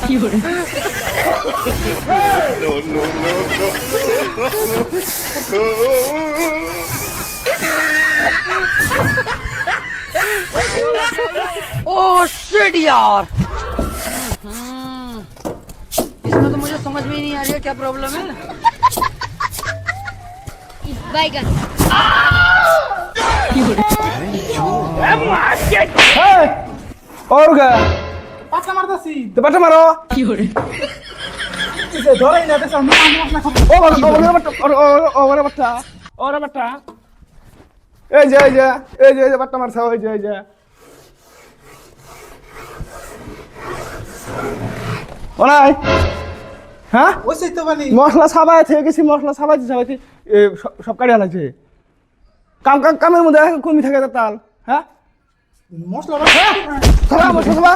Oh shit यार। इसमें तो मुझे समझ में ही नहीं आ रही है क्या प्रॉब्लम है। बैगन और क्या পাঁচটা মারতাছি তো বাটা মারো ধরেই না দেশ আমি মশলা খাবো ও ওরে বাটা ওরে বাটা এই যে বাটা মারছা ওই যে ওলাই হ্যাঁ ওই সেই তো বানি মশলা সাবাই থেকে গেছি মশলা সাবাইতে সব কাটিয়া লাগছে কামের মধ্যে কমি থাকে তাল হ্যাঁ মশলা খারাপ মশলা সাবা